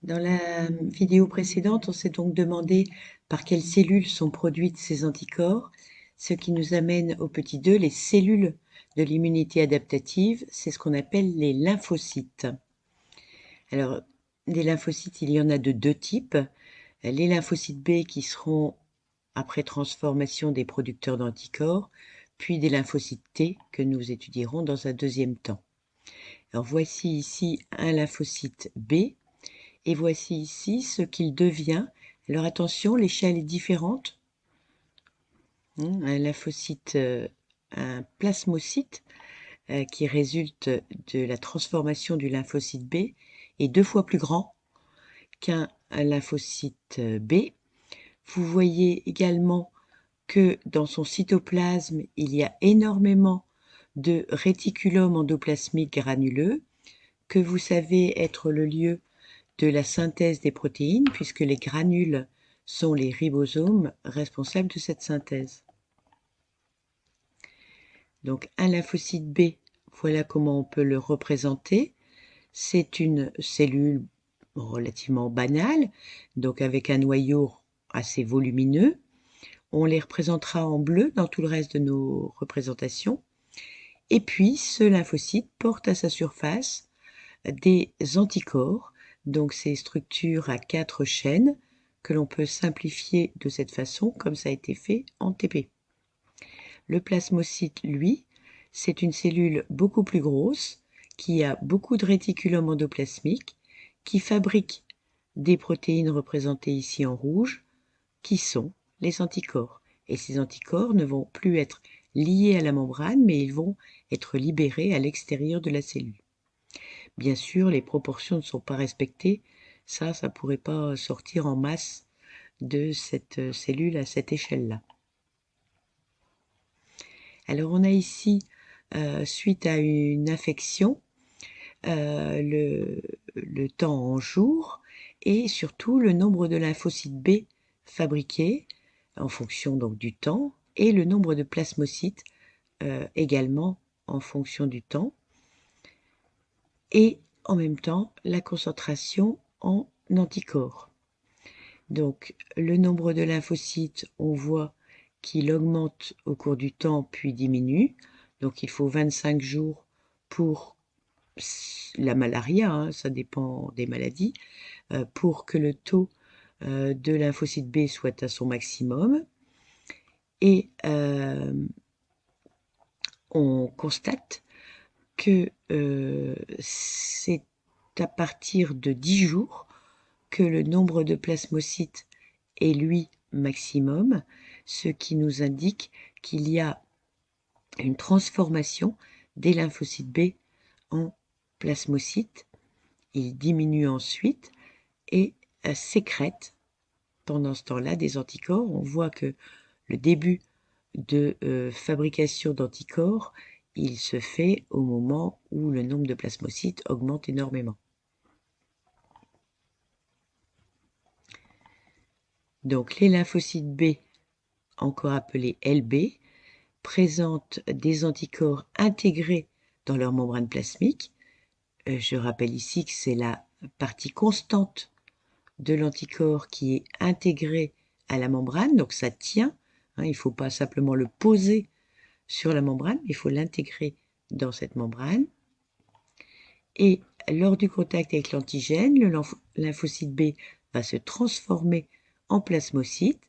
Dans la vidéo précédente, on s'est donc demandé par quelles cellules sont produites ces anticorps, ce qui nous amène au petit 2, les cellules de l'immunité adaptative, c'est ce qu'on appelle les lymphocytes. Alors, des lymphocytes, il y en a de deux types. Les lymphocytes B qui seront, après transformation, des producteurs d'anticorps, puis des lymphocytes T que nous étudierons dans un deuxième temps. Alors voici ici un lymphocyte B, et voici ici ce qu'il devient. Alors attention, l'échelle est différente. Un lymphocyte, un plasmocyte qui résulte de la transformation du lymphocyte B est 2 fois plus grand qu'un lymphocyte B. Vous voyez également que dans son cytoplasme, il y a énormément de réticulum endoplasmique granuleux, que vous savez être le lieu de la synthèse des protéines, puisque les granules sont les ribosomes responsables de cette synthèse. Donc un lymphocyte B, voilà comment on peut le représenter. C'est une cellule relativement banale, donc avec un noyau assez volumineux. On les représentera en bleu dans tout le reste de nos représentations. Et puis ce lymphocyte porte à sa surface des anticorps, donc ces structures à 4 chaînes que l'on peut simplifier de cette façon comme ça a été fait en TP. Le plasmocyte, lui, c'est une cellule beaucoup plus grosse qui a beaucoup de réticulum endoplasmique qui fabrique des protéines représentées ici en rouge qui sont les anticorps. Et ces anticorps ne vont plus être liés à la membrane mais ils vont être libérés à l'extérieur de la cellule. Bien sûr, les proportions ne sont pas respectées. Ça pourrait pas sortir en masse de cette cellule à cette échelle-là. Alors, on a ici, suite à une infection, le temps en jours et surtout le nombre de lymphocytes B fabriqués en fonction donc du temps et le nombre de plasmocytes également en fonction du temps. Et en même temps la concentration en anticorps. Donc le nombre de lymphocytes, on voit qu'il augmente au cours du temps puis diminue. Donc il faut 25 jours pour la malaria, ça dépend des maladies, pour que le taux de lymphocyte B soit à son maximum. Et on constate que c'est à partir de 10 jours que le nombre de plasmocytes est lui maximum, ce qui nous indique qu'il y a une transformation des lymphocytes B en plasmocytes. Ils diminuent ensuite et sécrètent pendant ce temps-là des anticorps. On voit que le début de fabrication d'anticorps, il se fait au moment où le nombre de plasmocytes augmente énormément. Donc les lymphocytes B, encore appelés LB, présentent des anticorps intégrés dans leur membrane plasmique. Je rappelle ici que c'est la partie constante de l'anticorps qui est intégrée à la membrane, donc ça tient. Il ne faut pas simplement le poser sur la membrane, mais il faut l'intégrer dans cette membrane. Et lors du contact avec l'antigène, le lymphocyte B va se transformer en plasmocyte,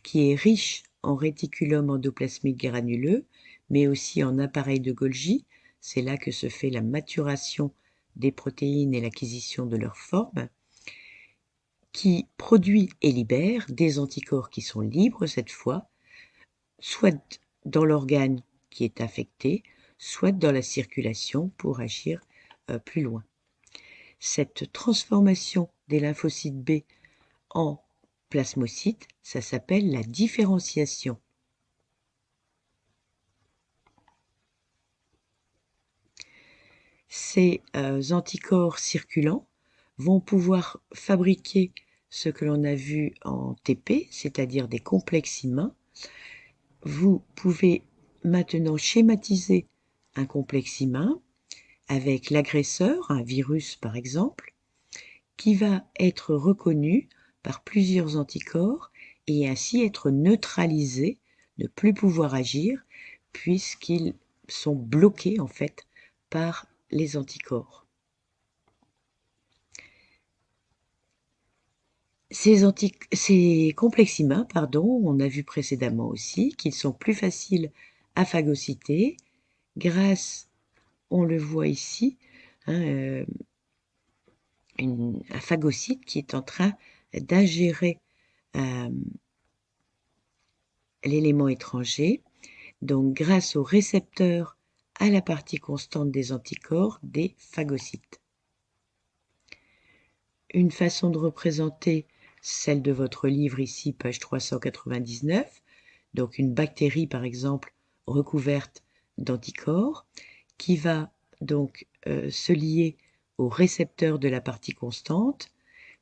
qui est riche en réticulum endoplasmique granuleux, mais aussi en appareil de Golgi. C'est là que se fait la maturation des protéines et l'acquisition de leur forme, qui produit et libère des anticorps qui sont libres cette fois, soit dans l'organe qui est affecté, soit dans la circulation pour agir plus loin. Cette transformation des lymphocytes B en plasmocytes, ça s'appelle la différenciation. Ces anticorps circulants vont pouvoir fabriquer ce que l'on a vu en TP, c'est-à-dire des complexes immuns. Vous pouvez maintenant schématiser un complexe immun avec l'agresseur, un virus par exemple, qui va être reconnu par plusieurs anticorps et ainsi être neutralisé, ne plus pouvoir agir, puisqu'ils sont bloqués en fait par les anticorps. Ces complexes humains, on a vu précédemment aussi qu'ils sont plus faciles à phagocyter grâce, on le voit ici, hein, un phagocyte qui est en train d'ingérer l'élément étranger, donc grâce au récepteur à la partie constante des anticorps des phagocytes. Une façon de représenter celle de votre livre ici, page 399, donc une bactérie par exemple recouverte d'anticorps qui va donc se lier au récepteur de la partie constante,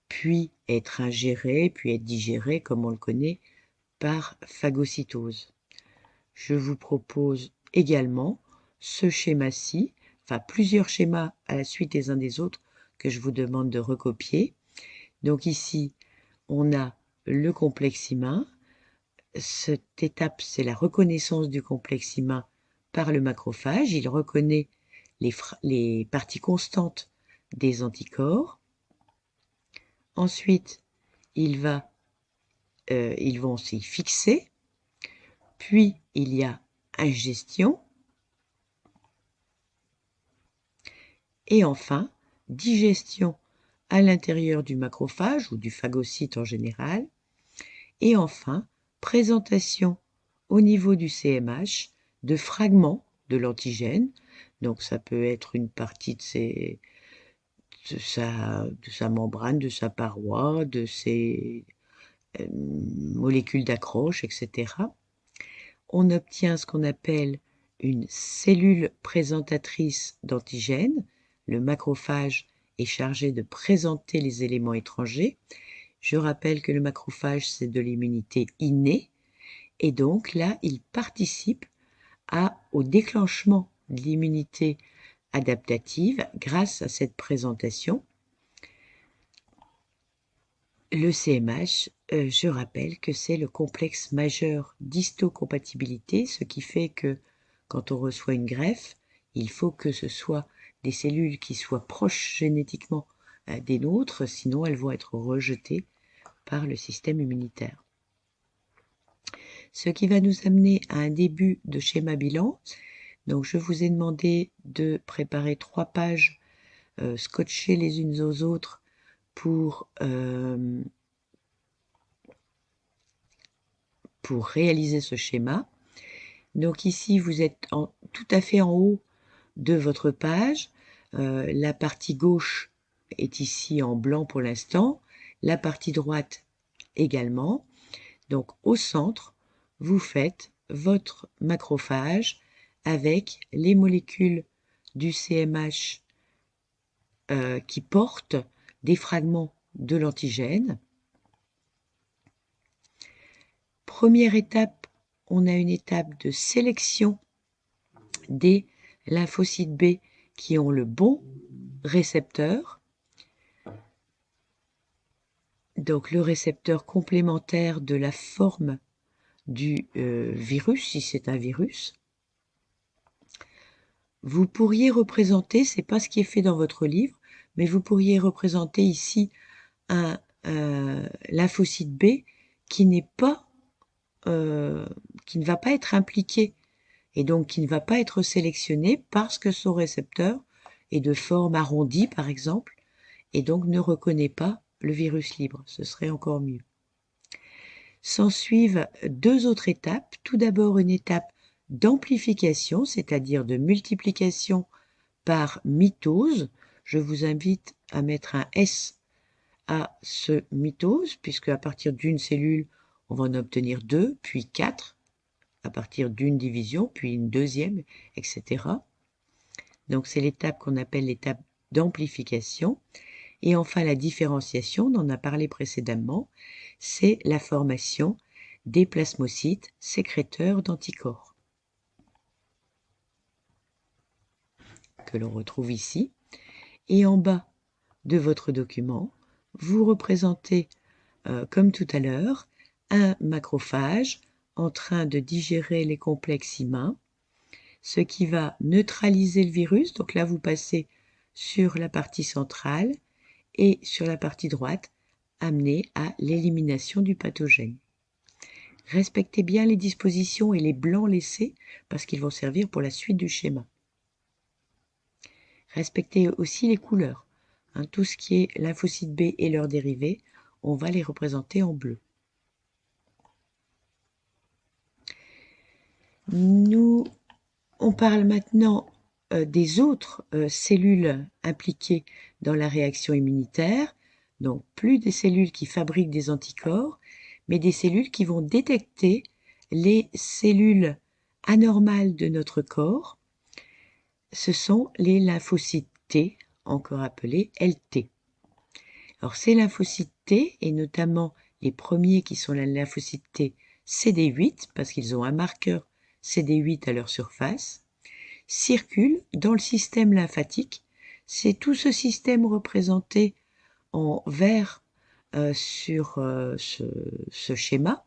puis être ingérée, puis être digérée, comme on le connaît, par phagocytose. Je vous propose également ce schéma-ci, enfin plusieurs schémas à la suite des uns des autres que je vous demande de recopier. Donc ici, on a le complexe humain. Cette étape, c'est la reconnaissance du complexe humain par le macrophage. Il reconnaît les parties constantes des anticorps. Ensuite, ils vont s'y fixer. Puis, il y a ingestion. Et enfin, digestion à l'intérieur du macrophage ou du phagocyte en général. Et enfin, présentation au niveau du CMH de fragments de l'antigène. Donc ça peut être une partie de sa membrane, de sa paroi, de ses molécules d'accroche, etc. On obtient ce qu'on appelle une cellule présentatrice d'antigènes. Le macrophage est chargé de présenter les éléments étrangers. Je rappelle que le macrophage, c'est de l'immunité innée. Et donc là, il participe au déclenchement de l'immunité adaptative grâce à cette présentation. Le CMH, je rappelle que c'est le complexe majeur d'histocompatibilité, ce qui fait que quand on reçoit une greffe, il faut que ce soit des cellules qui soient proches génétiquement des nôtres, sinon elles vont être rejetées par le système immunitaire. Ce qui va nous amener à un début de schéma bilan. Donc je vous ai demandé de préparer 3 pages scotchées les unes aux autres pour réaliser ce schéma. Donc ici, vous êtes tout à fait en haut de votre page. La partie gauche est ici en blanc pour l'instant. La partie droite également. Donc au centre, vous faites votre macrophage avec les molécules du CMH qui portent des fragments de l'antigène. Première étape, on a une étape de sélection des lymphocytes B qui ont le bon récepteur. Donc le récepteur complémentaire de la forme du virus, si c'est un virus. Vous pourriez représenter, c'est pas ce qui est fait dans votre livre, mais vous pourriez représenter ici un lymphocyte B qui n'est pas, qui ne va pas être impliqué et donc qui ne va pas être sélectionné parce que son récepteur est de forme arrondie par exemple et donc ne reconnaît pas le virus libre. Ce serait encore mieux. S'ensuivent 2 autres étapes. Tout d'abord une étape d'amplification, c'est-à-dire de multiplication par mitose. Je vous invite à mettre un S à ce mitose, puisque à partir d'une cellule, on va en obtenir 2, puis 4, à partir d'une division, puis une deuxième, etc. Donc c'est l'étape qu'on appelle l'étape d'amplification. Et enfin la différenciation, on en a parlé précédemment, c'est la formation des plasmocytes sécréteurs d'anticorps, que l'on retrouve ici. Et en bas de votre document, vous représentez, comme tout à l'heure, un macrophage en train de digérer les complexes humains, ce qui va neutraliser le virus. Donc là, vous passez sur la partie centrale et sur la partie droite, amener à l'élimination du pathogène. Respectez bien les dispositions et les blancs laissés parce qu'ils vont servir pour la suite du schéma. Respectez aussi les couleurs. Tout ce qui est lymphocyte B et leurs dérivés, on va les représenter en bleu. On parle maintenant des autres cellules impliquées dans la réaction immunitaire. Donc plus des cellules qui fabriquent des anticorps, mais des cellules qui vont détecter les cellules anormales de notre corps. Ce sont les lymphocytes T, encore appelés LT. Alors ces lymphocytes T, et notamment les premiers qui sont les lymphocytes T CD8, parce qu'ils ont un marqueur CD8 à leur surface, circulent dans le système lymphatique. C'est tout ce système représenté en vert sur ce schéma.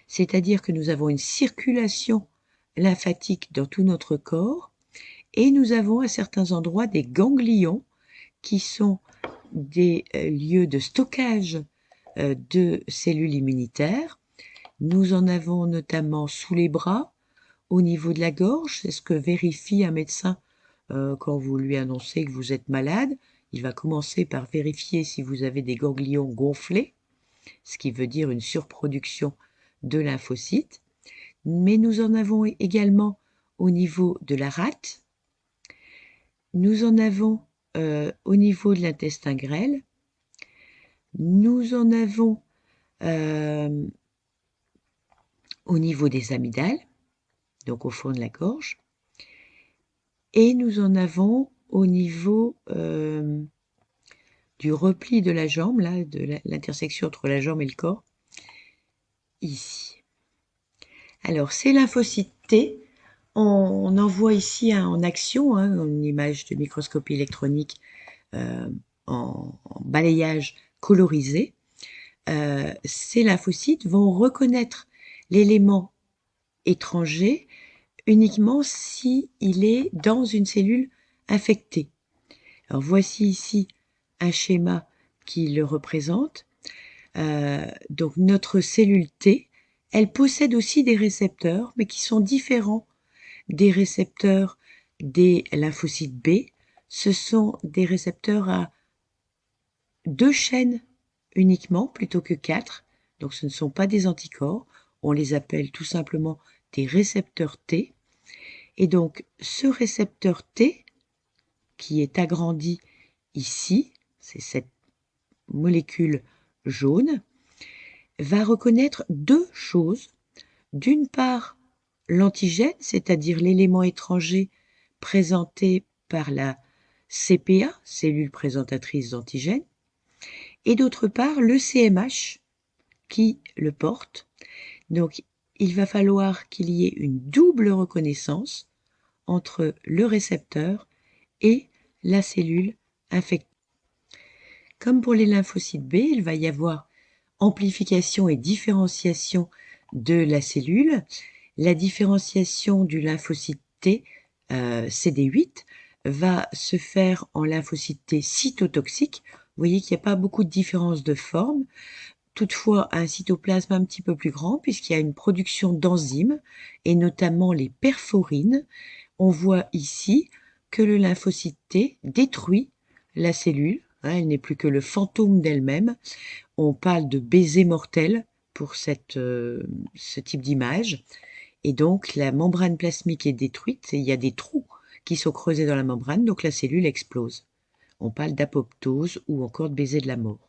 C'est-à-dire que nous avons une circulation lymphatique dans tout notre corps et nous avons à certains endroits des ganglions qui sont des lieux de stockage de cellules immunitaires. Nous en avons notamment sous les bras, au niveau de la gorge. C'est ce que vérifie un médecin quand vous lui annoncez que vous êtes malade. Il va commencer par vérifier si vous avez des ganglions gonflés, ce qui veut dire une surproduction de lymphocytes. Mais nous en avons également au niveau de la rate. Nous en avons au niveau de l'intestin grêle. Nous en avons au niveau des amygdales, donc au fond de la gorge. Et nous en avons au niveau du repli de la jambe, là, de l'intersection entre la jambe et le corps, ici. Alors, ces lymphocytes T, on en voit ici en action, une image de microscopie électronique en balayage colorisé. Ces lymphocytes vont reconnaître l'élément étranger uniquement si il est dans une cellule infectée. Alors voici ici un schéma qui le représente. Donc notre cellule T, elle possède aussi des récepteurs, mais qui sont différents des récepteurs des lymphocytes B. Ce sont des récepteurs à 2 chaînes uniquement, plutôt que 4. Donc ce ne sont pas des anticorps. On les appelle tout simplement des récepteurs T. Et donc ce récepteur T, qui est agrandi ici, c'est cette molécule jaune, va reconnaître deux choses. D'une part, l'antigène, c'est-à-dire l'élément étranger présenté par la CPA, cellule présentatrice d'antigène, et d'autre part, le CMH qui le porte. Donc, il va falloir qu'il y ait une double reconnaissance entre le récepteur et la cellule infectée. Comme pour les lymphocytes B, il va y avoir amplification et différenciation de la cellule. La différenciation du lymphocyte T, CD8, va se faire en lymphocyte T cytotoxique. Vous voyez qu'il n'y a pas beaucoup de différence de forme. Toutefois, un cytoplasme un petit peu plus grand puisqu'il y a une production d'enzymes et notamment les perforines. On voit ici que le lymphocyte T détruit la cellule. Elle n'est plus que le fantôme d'elle-même. On parle de baiser mortel pour ce type d'image. Et donc, la membrane plasmique est détruite. Et il y a des trous qui sont creusés dans la membrane, donc la cellule explose. On parle d'apoptose ou encore de baiser de la mort.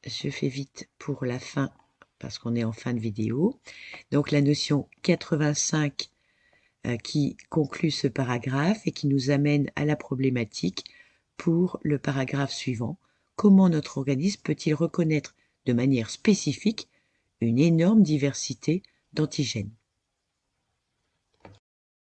Je fais vite pour la fin parce qu'on est en fin de vidéo. Donc la notion 85 qui conclut ce paragraphe et qui nous amène à la problématique pour le paragraphe suivant. Comment notre organisme peut-il reconnaître de manière spécifique une énorme diversité d'antigènes ?